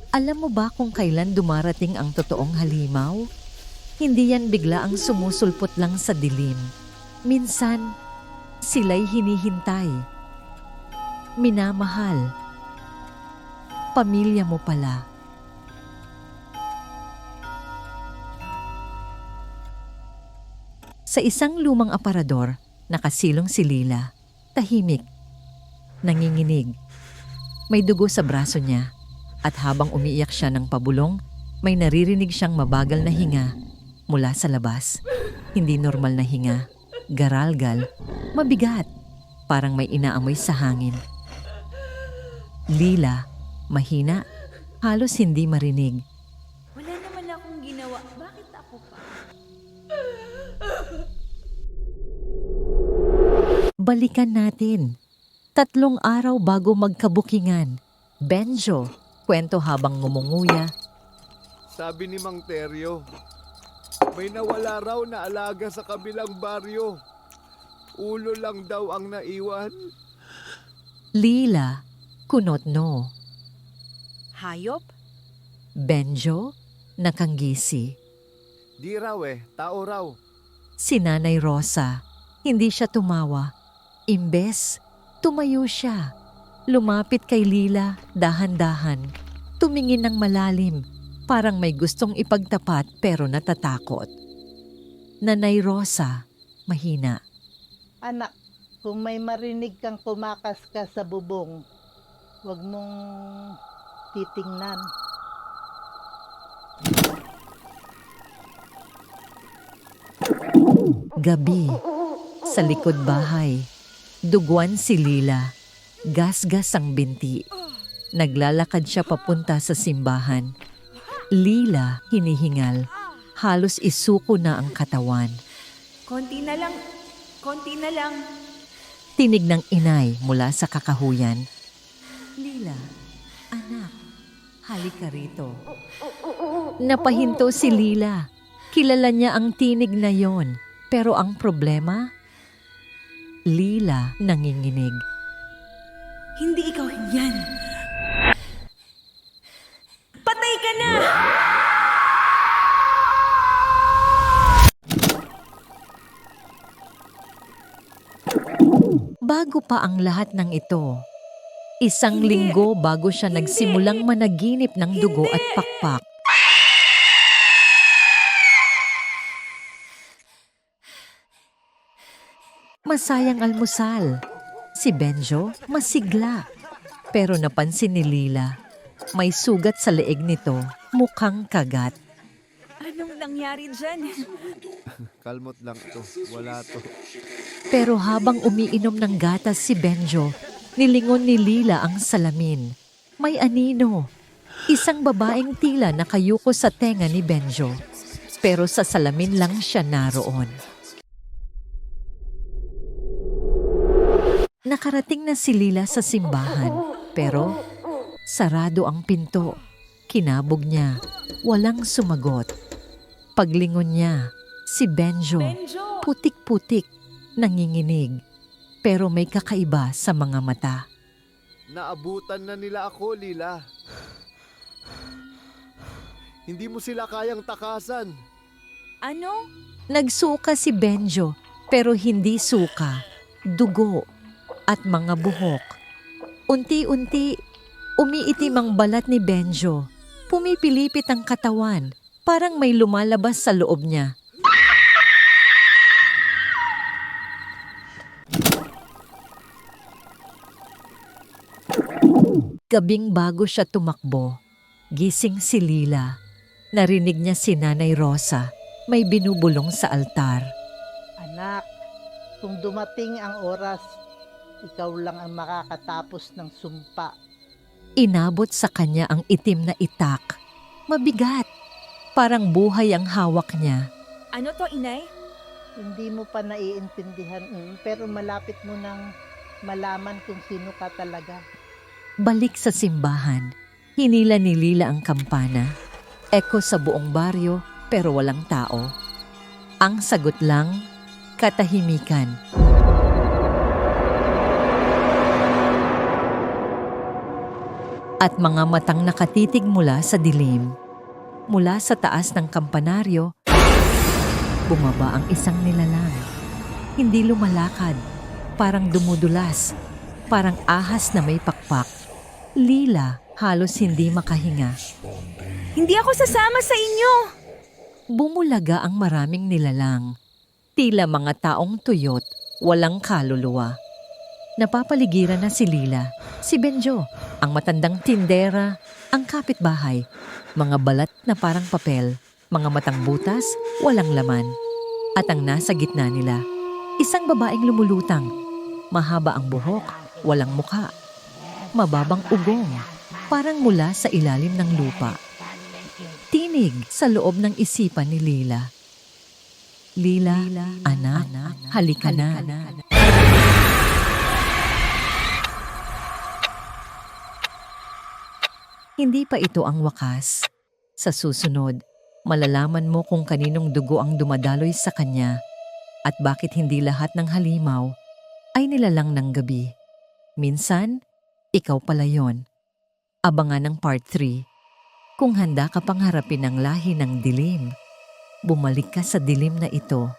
Alam mo ba kung kailan dumarating ang totoong halimaw? Hindi yan bigla ang sumusulpot lang sa dilim. Minsan, sila'y hinihintay. Minamahal. Pamilya mo pala. Sa isang lumang aparador, nakasilong si Lila. Tahimik. Nanginginig. May dugo sa braso niya. At habang umiiyak siya ng pabulong, may naririnig siyang mabagal na hinga mula sa labas. Hindi normal na hinga. Garalgal. Mabigat. Parang may inaamoy sa hangin. Lila, mahina. Halos hindi marinig. Wala naman akong ginawa. Bakit ako pa? Balikan natin. 3 araw bago magkabukingan. Benjo, kwento habang ngumunguya. Sabi ni Mang Teryo, may nawala raw na alaga sa kabilang baryo. Ulo lang daw ang naiwan. Lila, kunot no. Hayop? Benjo, nakanggisi. Di raw tao raw. Si Nanay Rosa, hindi siya tumawa. Imbes, tumayo siya. Lumapit kay Lila, dahan-dahan. Tumingin ng malalim, parang may gustong ipagtapat pero natatakot. Nanay Rosa, mahina. Anak, kung may marinig kang kumakas ka sa bubong, huwag mong titingnan. Gabi, sa likod bahay. Dugwan si Lila. Gasgas ang binti. Naglalakad siya papunta sa simbahan. Lila, hinihingal. Halos isuko na ang katawan. Konti na lang. Konti na lang. Tinig ng inay mula sa kakahuyan. Lila, anak, halika rito. Napahinto si Lila. Kilala niya ang tinig na yon. Pero ang problema? Lila nanginginig. Hindi ikaw yan. Patay ka na! Bago pa ang lahat ng ito, isang linggo bago siya nagsimulang managinip ng dugo at pakpak. Masayang almusal. Si Benjo masigla. Pero napansin ni Lila, may sugat sa leeg nito, mukhang kagat. Anong nangyari dyan? Kalmot lang ito. Wala to. Pero habang umiinom ng gatas si Benjo, nilingon ni Lila ang salamin. May anino. Isang babaeng tila nakayuko sa tenga ni Benjo. Pero sa salamin lang siya naroon. Nakarating na si Lila sa simbahan, pero sarado ang pinto. Kinabog niya, walang sumagot. Paglingon niya, si Benjo, Benjo! putik-putik, nanginginig, pero may kakaiba sa mga mata. Naabutan na nila ako, Lila. Hindi mo sila kayang takasan. Ano? Nagsuka si Benjo, pero hindi suka, dugo at mga buhok. Unti-unti, umiitim ang balat ni Benjo. Pumipilipit ang katawan, parang may lumalabas sa loob niya. Gabing bago siya tumakbo, gising si Lila. Narinig niya si Nanay Rosa, may binubulong sa altar. Anak, kung dumating ang oras, ikaw lang ang makakatapos ng sumpa. Inabot sa kanya ang itim na itak. Mabigat. Parang buhay ang hawak niya. Ano to, inay? Hindi mo pa naiintindihan, pero malapit mo nang malaman kung sino ka talaga. Balik sa simbahan. Hinila ni Lila ang kampana. Eko sa buong baryo pero walang tao. Ang sagot lang, katahimikan. at mga matang nakatitig mula sa dilim. Mula sa taas ng kampanaryo, bumaba ang isang nilalang. Hindi lumalakad, parang dumudulas, parang ahas na may pakpak. Lila, halos hindi makahinga. Hindi ako sasama sa inyo! Bumulaga ang maraming nilalang. Tila mga taong tuyot, walang kaluluwa. Napapaligiran na si Lila, si Benjo, ang matandang tindera, ang kapitbahay, mga balat na parang papel, mga matang butas, walang laman. At ang nasa gitna nila, isang babaeng lumulutang. Mahaba ang buhok, walang muka. Mababang ugong, parang mula sa ilalim ng lupa. Tinig sa loob ng isipan ni Lila. Lila, anak, halika na. Hindi pa ito ang wakas. Sa susunod, malalaman mo kung kaninong dugo ang dumadaloy sa kanya at bakit hindi lahat ng halimaw ay nilalang ng gabi. Minsan, ikaw pala yon. Abangan ng part 3. Kung handa ka pang harapin ang lahi ng dilim, bumalik ka sa dilim na ito